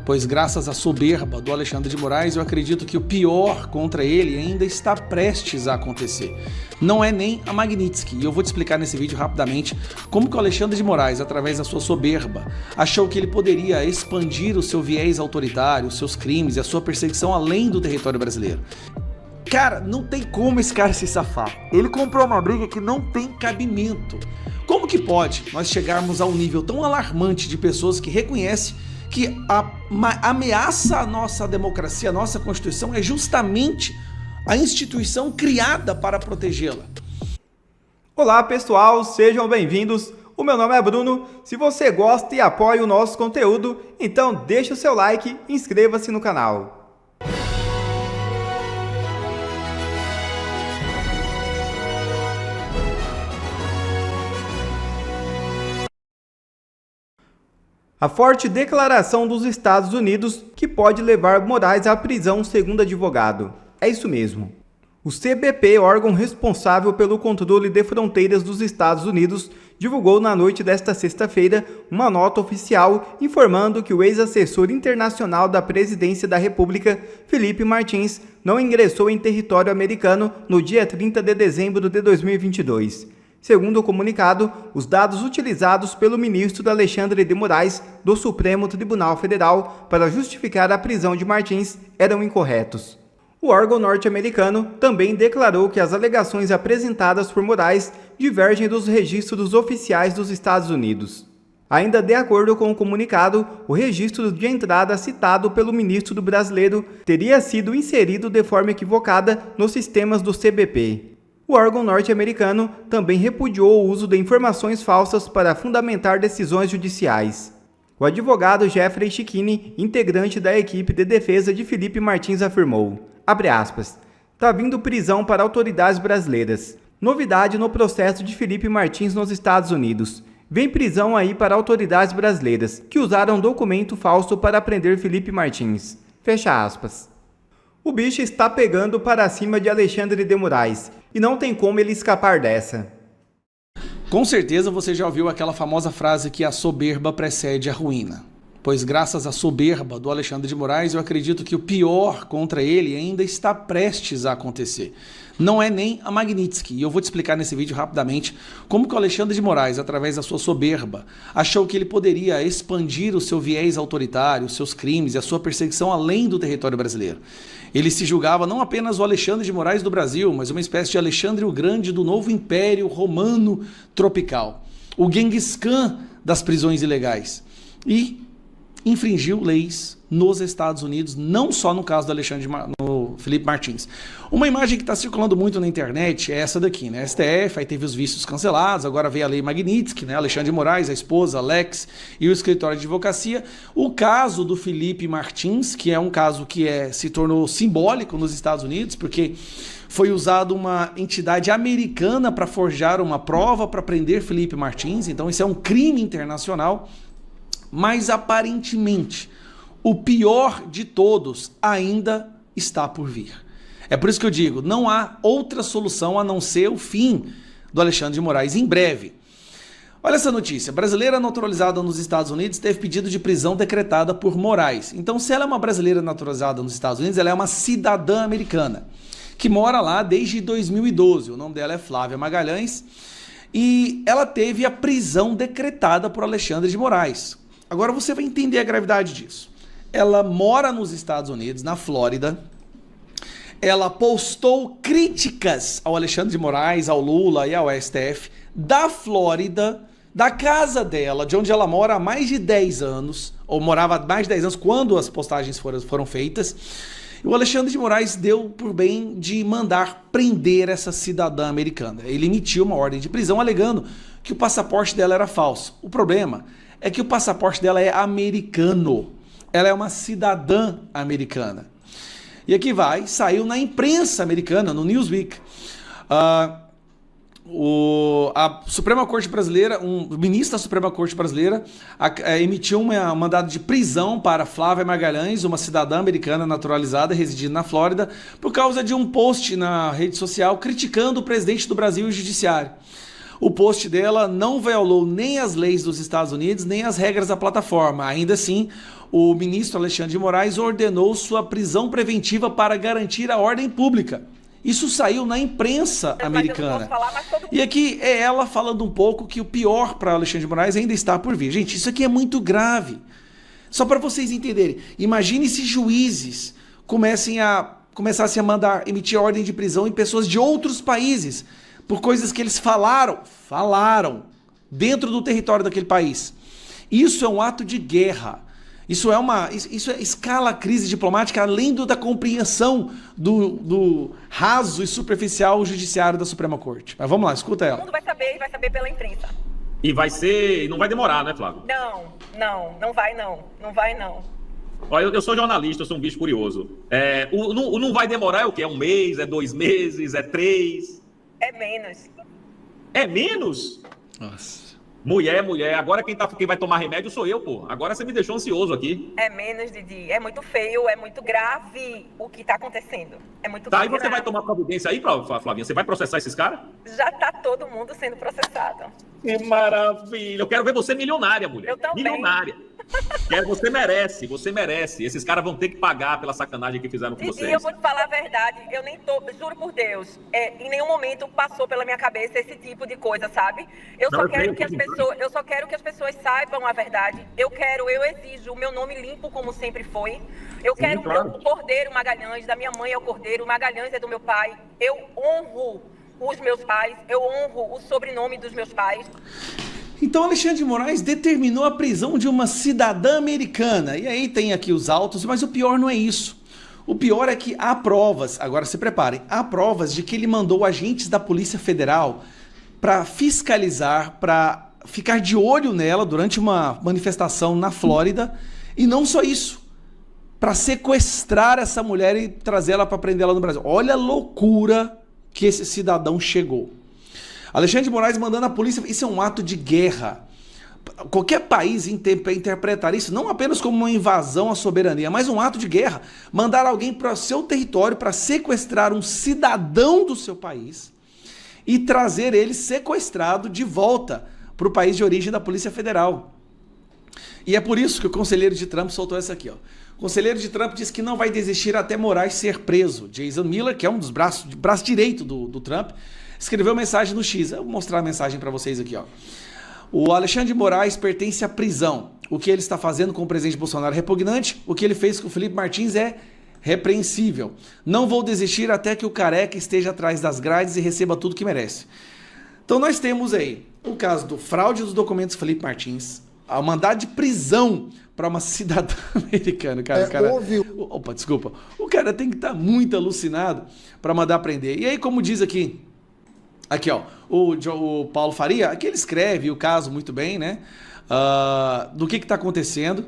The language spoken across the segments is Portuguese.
pois graças à soberba do Alexandre de Moraes, eu acredito que o pior contra ele ainda está prestes a acontecer. Não é nem a Magnitsky, e eu vou te explicar nesse vídeo rapidamente como que o Alexandre de Moraes, através da sua soberba, achou que ele poderia expandir o seu viés autoritário, os seus crimes e a sua perseguição além do território brasileiro. Cara, não tem como esse cara se safar. Ele comprou uma briga que não tem cabimento. Como que pode nós chegarmos a um nível tão alarmante de pessoas que reconhecem que a ameaça à nossa democracia, à nossa Constituição, é justamente a instituição criada para protegê-la? Olá pessoal, sejam bem-vindos. O meu nome é Bruno. Se você gosta e apoia o nosso conteúdo, então deixa o seu like e inscreva-se no canal. A forte declaração dos Estados Unidos que pode levar Moraes à prisão, segundo advogado. É isso mesmo. O CBP, órgão responsável pelo controle de fronteiras dos Estados Unidos, divulgou na noite desta sexta-feira uma nota oficial informando que o ex-assessor internacional da Presidência da República, Felipe Martins, não ingressou em território americano no dia 30 de dezembro de 2022. Segundo o comunicado, os dados utilizados pelo ministro Alexandre de Moraes do Supremo Tribunal Federal para justificar a prisão de Martins eram incorretos. O órgão norte-americano também declarou que as alegações apresentadas por Moraes divergem dos registros oficiais dos Estados Unidos. Ainda de acordo com o comunicado, o registro de entrada citado pelo ministro brasileiro teria sido inserido de forma equivocada nos sistemas do CBP. O órgão norte-americano também repudiou o uso de informações falsas para fundamentar decisões judiciais. O advogado Jeffrey Chikini, integrante da equipe de defesa de Felipe Martins, afirmou, abre aspas, tá vindo prisão para autoridades brasileiras. Novidade no processo de Felipe Martins nos Estados Unidos. Vem prisão aí para autoridades brasileiras, que usaram documento falso para prender Felipe Martins. Fecha aspas. O bicho está pegando para cima de Alexandre de Moraes, e não tem como ele escapar dessa. Com certeza você já ouviu aquela famosa frase que a soberba precede a ruína. Pois graças à soberba do Alexandre de Moraes, eu acredito que o pior contra ele ainda está prestes a acontecer. Não é nem a Magnitsky, e eu vou te explicar nesse vídeo rapidamente como que o Alexandre de Moraes, através da sua soberba, achou que ele poderia expandir o seu viés autoritário, os seus crimes e a sua perseguição além do território brasileiro. Ele se julgava não apenas o Alexandre de Moraes do Brasil, mas uma espécie de Alexandre o Grande do novo Império Romano tropical. O Genghis Khan das prisões ilegais. E infringiu leis nos Estados Unidos, não só no caso do no Felipe Martins. Uma imagem que está circulando muito na internet é essa daqui, né? STF, aí teve os vícios cancelados, agora veio a lei Magnitsky, né? Alexandre de Moraes, a esposa, Alex e o escritório de advocacia. O caso do Felipe Martins, que é um caso que se tornou simbólico nos Estados Unidos, porque foi usada uma entidade americana para forjar uma prova para prender Felipe Martins, então isso é um crime internacional. Mas aparentemente, o pior de todos ainda está por vir. É por isso que eu digo, não há outra solução a não ser o fim do Alexandre de Moraes em breve. Olha essa notícia, brasileira naturalizada nos Estados Unidos teve pedido de prisão decretada por Moraes. Então, se ela é uma brasileira naturalizada nos Estados Unidos, ela é uma cidadã americana, que mora lá desde 2012. O nome dela é Flávia Magalhães e ela teve a prisão decretada por Alexandre de Moraes. Agora você vai entender a gravidade disso. Ela mora nos Estados Unidos, na Flórida. Ela postou críticas ao Alexandre de Moraes, ao Lula e ao STF da Flórida, da casa dela, de onde ela mora há mais de 10 anos, ou morava há mais de 10 anos quando as postagens foram feitas. E o Alexandre de Moraes deu por bem de mandar prender essa cidadã americana. Ele emitiu uma ordem de prisão alegando que o passaporte dela era falso. O problema é que o passaporte dela é americano. Ela é uma cidadã americana. E aqui saiu na imprensa americana, no Newsweek. A Suprema Corte Brasileira, o ministro da Suprema Corte Brasileira emitiu um mandado de prisão para Flávia Magalhães, uma cidadã americana naturalizada, residindo na Flórida, por causa de um post na rede social criticando o presidente do Brasil e o judiciário. O post dela não violou nem as leis dos Estados Unidos, nem as regras da plataforma. Ainda assim, o ministro Alexandre de Moraes ordenou sua prisão preventiva para garantir a ordem pública. Isso saiu na imprensa americana. E aqui é ela falando um pouco que o pior para Alexandre de Moraes ainda está por vir. Gente, isso aqui é muito grave. Só para vocês entenderem, imagine se juízes começassem a mandar emitir ordem de prisão em pessoas de outros países por coisas que eles falaram dentro do território daquele país. Isso é um ato de guerra. Isso escala a crise diplomática além da compreensão do raso e superficial judiciário da Suprema Corte. Mas vamos lá, escuta ela. Todo mundo vai saber pela imprensa. E não vai demorar, né, Flávio? Não vai não. Olha, eu sou jornalista, eu sou um bicho curioso. Não vai demorar é o quê? É 1 mês, é 2 meses, é 3? É menos. É menos? Nossa. Mulher, agora quem vai tomar remédio sou eu, pô. Agora você me deixou ansioso aqui. É menos, Didi. É muito feio, é muito grave o que tá acontecendo. É muito grave. Tá, e você vai tomar providência aí, Flavinha? Você vai processar esses caras? Já tá todo mundo sendo processado. Que maravilha. Eu quero ver você milionária, mulher. Eu também. Milionária. Você merece. Esses caras vão ter que pagar pela sacanagem que fizeram com vocês. E eu vou te falar a verdade, juro por Deus, em nenhum momento passou pela minha cabeça esse tipo de coisa, sabe? Eu só quero que as pessoas saibam a verdade. Eu exijo o meu nome limpo como sempre foi. Eu quero o Cordeiro Magalhães, da minha mãe é o Cordeiro, o Magalhães é do meu pai. Eu honro os meus pais, eu honro o sobrenome dos meus pais. Então Alexandre de Moraes determinou a prisão de uma cidadã americana. E aí tem aqui os autos, mas o pior não é isso. O pior é que há provas, agora se preparem, há provas de que ele mandou agentes da Polícia Federal para fiscalizar, para ficar de olho nela durante uma manifestação na Flórida. E não só isso, para sequestrar essa mulher e trazer ela para prender ela no Brasil. Olha a loucura que esse cidadão chegou. Alexandre de Moraes mandando a polícia, isso é um ato de guerra. Qualquer país interpretar isso não apenas como uma invasão à soberania, mas um ato de guerra. Mandar alguém para o seu território para sequestrar um cidadão do seu país e trazer ele sequestrado de volta para o país de origem da Polícia Federal. E é por isso que o conselheiro de Trump soltou essa aqui, ó. O conselheiro de Trump disse que não vai desistir até Moraes ser preso. Jason Miller, que é um dos braço direito do Trump, escreveu mensagem no X. Eu vou mostrar a mensagem para vocês aqui, ó. O Alexandre de Moraes pertence à prisão. O que ele está fazendo com o presidente Bolsonaro é repugnante. O que ele fez com o Felipe Martins é repreensível. Não vou desistir até que o careca esteja atrás das grades e receba tudo que merece. Então nós temos aí o caso do fraude dos documentos Felipe Martins, a mandado de prisão para uma cidadã americana. Opa, desculpa. O cara tem que estar muito alucinado para mandar prender. E aí, como diz aqui, ó, o Paulo Faria, aqui ele escreve o caso muito bem, né? Do que está acontecendo.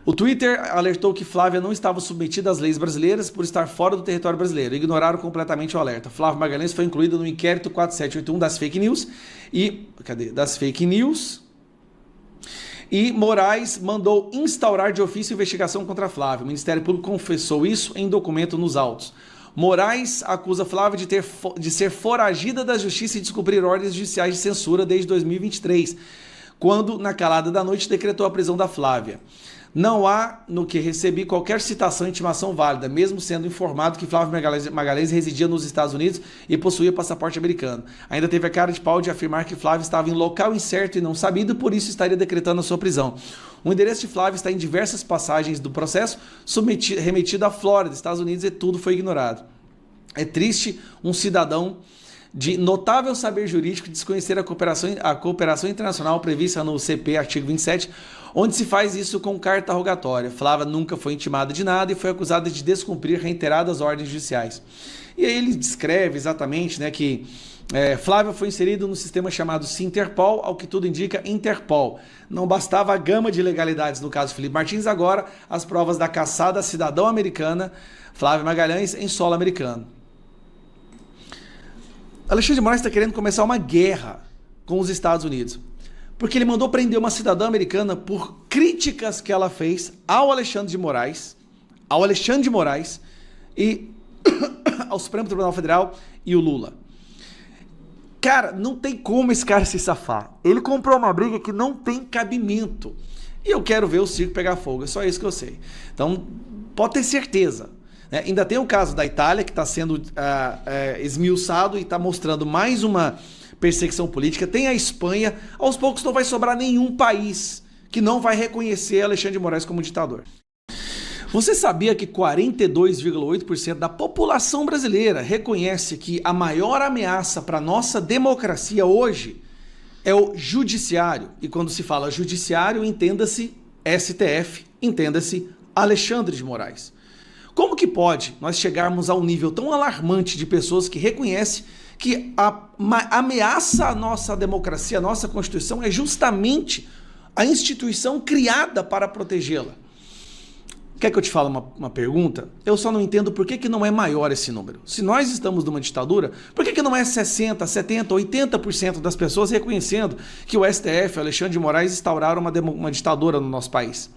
O Twitter alertou que Flávia não estava submetida às leis brasileiras por estar fora do território brasileiro. Ignoraram completamente o alerta. Flávia Magalhães foi incluída no inquérito 4781 das fake news. E Moraes mandou instaurar de ofício investigação contra Flávia. O Ministério Público confessou isso em documento nos autos. Moraes acusa Flávia de ser foragida da justiça e descumprir ordens judiciais de censura desde 2023, quando, na calada da noite, decretou a prisão da Flávia. Não há, no que recebi, qualquer citação e intimação válida, mesmo sendo informado que Flávia Magalhães residia nos Estados Unidos e possuía passaporte americano. Ainda teve a cara de pau de afirmar que Flávia estava em local incerto e não sabido, por isso estaria decretando a sua prisão. O endereço de Flávia está em diversas passagens do processo, remetido à Flórida, Estados Unidos, e tudo foi ignorado. É triste um cidadão de notável saber jurídico desconhecer a cooperação internacional prevista no CP, artigo 27, onde se faz isso com carta rogatória. Flávia nunca foi intimada de nada e foi acusada de descumprir reiteradas ordens judiciais. E aí ele descreve exatamente, né, que Flávia foi inserido no sistema chamado Sinterpol, ao que tudo indica Interpol. Não bastava a gama de ilegalidades no caso Felipe Martins, agora as provas da caçada cidadão americana Flávia Magalhães em solo americano. Alexandre de Moraes está querendo começar uma guerra com os Estados Unidos, porque ele mandou prender uma cidadã americana por críticas que ela fez ao Alexandre de Moraes e ao Supremo Tribunal Federal e o Lula. Cara, não tem como esse cara se safar. Ele comprou uma briga que não tem cabimento. E eu quero ver o circo pegar fogo, é só isso que eu sei. Então, pode ter certeza. Né? Ainda tem o caso da Itália, que está sendo esmiuçado e está mostrando mais uma perseguição política. Tem a Espanha. Aos poucos não vai sobrar nenhum país que não vai reconhecer Alexandre de Moraes como ditador. Você sabia que 42,8% da população brasileira reconhece que a maior ameaça para a nossa democracia hoje é o judiciário? E quando se fala judiciário, entenda-se STF, entenda-se Alexandre de Moraes. Como que pode nós chegarmos a um nível tão alarmante de pessoas que reconhecem que a ameaça à nossa democracia, à nossa Constituição, é justamente a instituição criada para protegê-la? Quer que eu te fale uma pergunta? Eu só não entendo por que não é maior esse número. Se nós estamos numa ditadura, por que não é 60%, 70%, 80% das pessoas reconhecendo que o STF, o Alexandre de Moraes, instauraram uma ditadura no nosso país?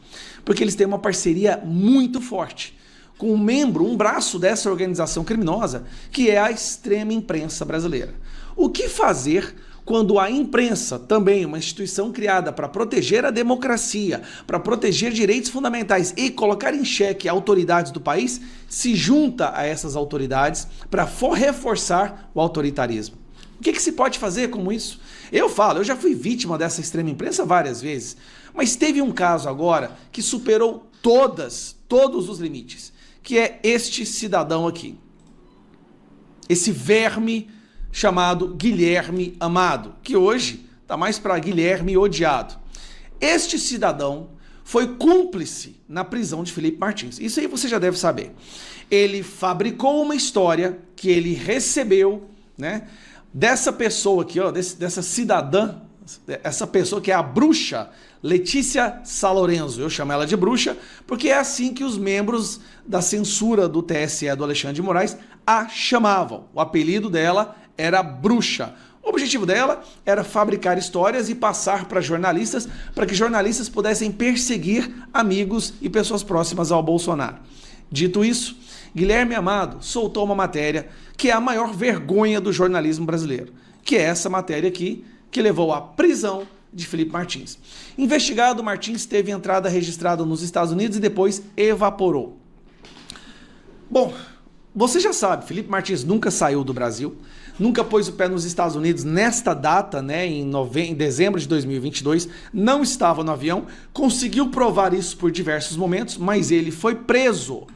Porque eles têm uma parceria muito forte com um membro, um braço dessa organização criminosa, que é a extrema imprensa brasileira. O que fazer quando a imprensa, também uma instituição criada para proteger a democracia, para proteger direitos fundamentais e colocar em xeque autoridades do país, se junta a essas autoridades para reforçar o autoritarismo? O que se pode fazer com isso? Eu já fui vítima dessa extrema imprensa várias vezes, mas teve um caso agora que superou todos os limites, que é este cidadão aqui. Esse verme chamado Guilherme Amado, que hoje está mais para Guilherme Odiado. Este cidadão foi cúmplice na prisão de Felipe Martins. Isso aí você já deve saber. Ele fabricou uma história que ele recebeu, né, dessa pessoa aqui, ó, dessa cidadã, essa pessoa que é a bruxa Letícia Salorenzo. Eu chamo ela de bruxa porque é assim que os membros da censura do TSE do Alexandre de Moraes a chamavam. O apelido dela era bruxa. O objetivo dela era fabricar histórias e passar para jornalistas, para que jornalistas pudessem perseguir amigos e pessoas próximas ao Bolsonaro. Dito isso, Guilherme Amado soltou uma matéria que é a maior vergonha do jornalismo brasileiro, que é essa matéria aqui, que levou à prisão de Felipe Martins. Investigado, Martins teve entrada registrada nos Estados Unidos e depois evaporou. Bom, você já sabe, Felipe Martins nunca saiu do Brasil, nunca pôs o pé nos Estados Unidos nesta data, né, em dezembro de 2022, não estava no avião, conseguiu provar isso por diversos momentos, mas ele foi preso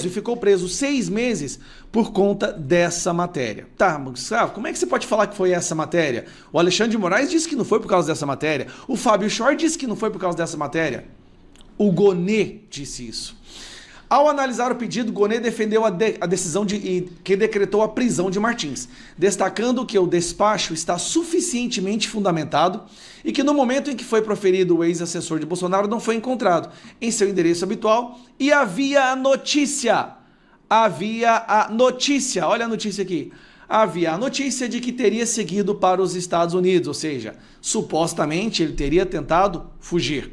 e ficou preso 6 meses por conta dessa matéria. Tá, Gustavo, como é que você pode falar que foi essa matéria? O Alexandre de Moraes disse que não foi por causa dessa matéria, o Fábio Schor disse que não foi por causa dessa matéria, o Gonê disse isso. Ao analisar o pedido, Gonê defendeu a decisão que decretou a prisão de Martins, destacando que o despacho está suficientemente fundamentado e que no momento em que foi proferido o ex-assessor de Bolsonaro não foi encontrado em seu endereço habitual e havia a notícia, olha a notícia aqui, havia a notícia de que teria seguido para os Estados Unidos, ou seja, supostamente ele teria tentado fugir.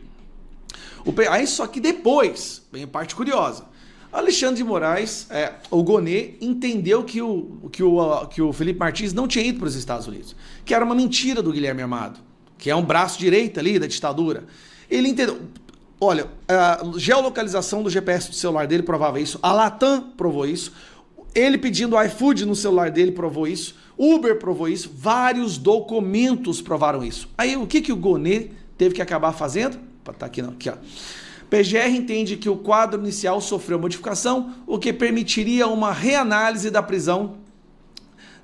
Aí só que depois, vem a parte curiosa, Alexandre de Moraes, o Gonê, entendeu que o Felipe Martins não tinha ido para os Estados Unidos, que era uma mentira do Guilherme Amado, que é um braço direito ali da ditadura. Ele entendeu, olha, a geolocalização do GPS do celular dele provava isso, a Latam provou isso, ele pedindo iFood no celular dele provou isso, Uber provou isso, vários documentos provaram isso. Aí o que o Gonê teve que acabar fazendo? Tá aqui não, aqui ó. PGR entende que o quadro inicial sofreu modificação, o que permitiria uma reanálise da prisão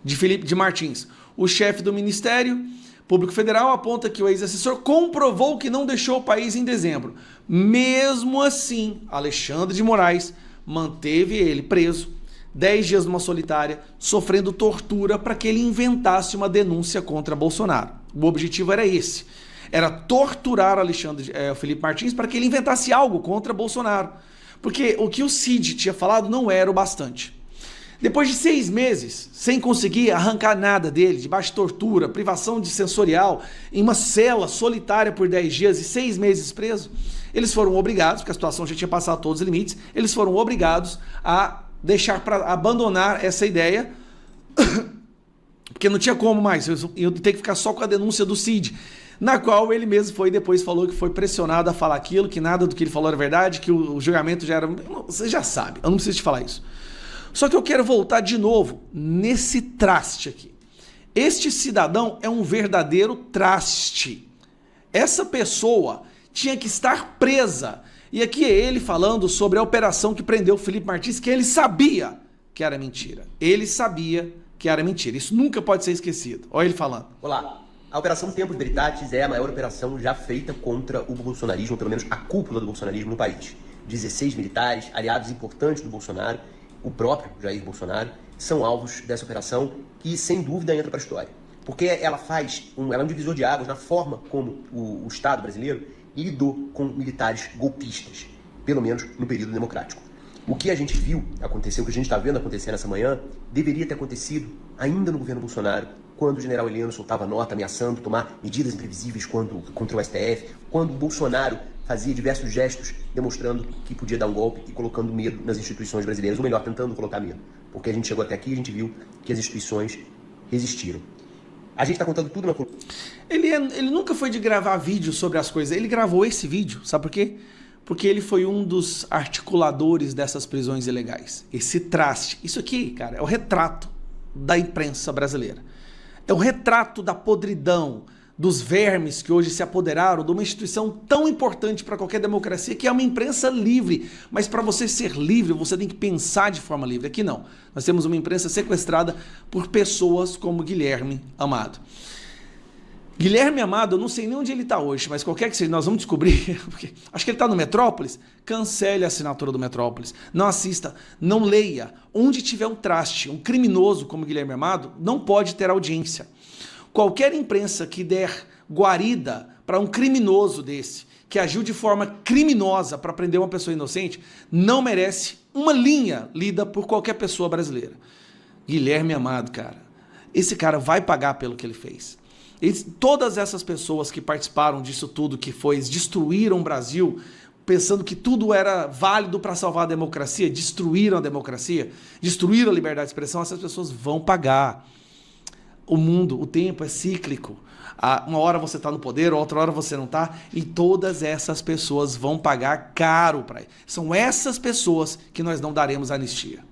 de Felipe Martins. O chefe do Ministério Público Federal aponta que o ex-assessor comprovou que não deixou o país em dezembro. Mesmo assim, Alexandre de Moraes manteve ele preso 10 dias numa solitária, sofrendo tortura para que ele inventasse uma denúncia contra Bolsonaro. O objetivo era esse. Era torturar o Felipe Martins para que ele inventasse algo contra Bolsonaro. Porque o que o Cid tinha falado não era o bastante. Depois de 6 meses, sem conseguir arrancar nada dele, debaixo de tortura, privação de sensorial, em uma cela solitária por 10 dias e 6 meses preso, eles foram obrigados, porque a situação já tinha passado todos os limites, eles foram obrigados a abandonar essa ideia Porque não tinha como mais, eu tenho que ficar só com a denúncia do Cid, na qual ele mesmo foi depois falou que foi pressionado a falar aquilo, que nada do que ele falou era verdade, que o julgamento já era... Você já sabe, eu não preciso te falar isso. Só que eu quero voltar de novo nesse traste aqui. Este cidadão é um verdadeiro traste. Essa pessoa tinha que estar presa. E aqui é ele falando sobre a operação que prendeu o Felipe Martins, que ele sabia que era mentira. Ele sabia que era mentira. Isso nunca pode ser esquecido. Olha ele falando. Olá. A Operação Tempos Veritatis é a maior operação já feita contra o bolsonarismo, pelo menos a cúpula do bolsonarismo no país. 16 militares, aliados importantes do Bolsonaro, o próprio Jair Bolsonaro, são alvos dessa operação que, sem dúvida, entra para a história. Porque ela é um divisor de águas na forma como o Estado brasileiro lidou com militares golpistas, pelo menos no período democrático. O que a gente viu acontecer, o que a gente está vendo acontecer nessa manhã, deveria ter acontecido ainda no governo Bolsonaro, quando o general Heleno soltava nota ameaçando tomar medidas imprevisíveis contra o STF, quando o Bolsonaro fazia diversos gestos demonstrando que podia dar um golpe e colocando medo nas instituições brasileiras, ou melhor, tentando colocar medo. Porque a gente chegou até aqui e a gente viu que as instituições resistiram. A gente está contando tudo na... Ele nunca foi de gravar vídeo sobre as coisas, ele gravou esse vídeo, sabe por quê? Porque ele foi um dos articuladores dessas prisões ilegais. Esse traste, isso aqui, cara, é o retrato da imprensa brasileira. É o retrato da podridão, dos vermes que hoje se apoderaram de uma instituição tão importante para qualquer democracia, que é uma imprensa livre. Mas para você ser livre, você tem que pensar de forma livre. Aqui não. Nós temos uma imprensa sequestrada por pessoas como Guilherme Amado. Guilherme Amado, eu não sei nem onde ele está hoje, mas qualquer que seja, nós vamos descobrir, porque acho que ele está no Metrópolis. Cancele a assinatura do Metrópolis, não assista, não leia. Onde tiver um traste, um criminoso como Guilherme Amado, não pode ter audiência. Qualquer imprensa que der guarida para um criminoso desse, que agiu de forma criminosa para prender uma pessoa inocente, não merece uma linha lida por qualquer pessoa brasileira. Guilherme Amado, cara, esse cara vai pagar pelo que ele fez. Todas essas pessoas que participaram disso tudo, que destruíram o Brasil, pensando que tudo era válido para salvar a democracia, destruíram a democracia, destruíram a liberdade de expressão, essas pessoas vão pagar. O mundo, o tempo é cíclico. Uma hora você está no poder, outra hora você não está, e todas essas pessoas vão pagar caro para isso. São essas pessoas que nós não daremos anistia.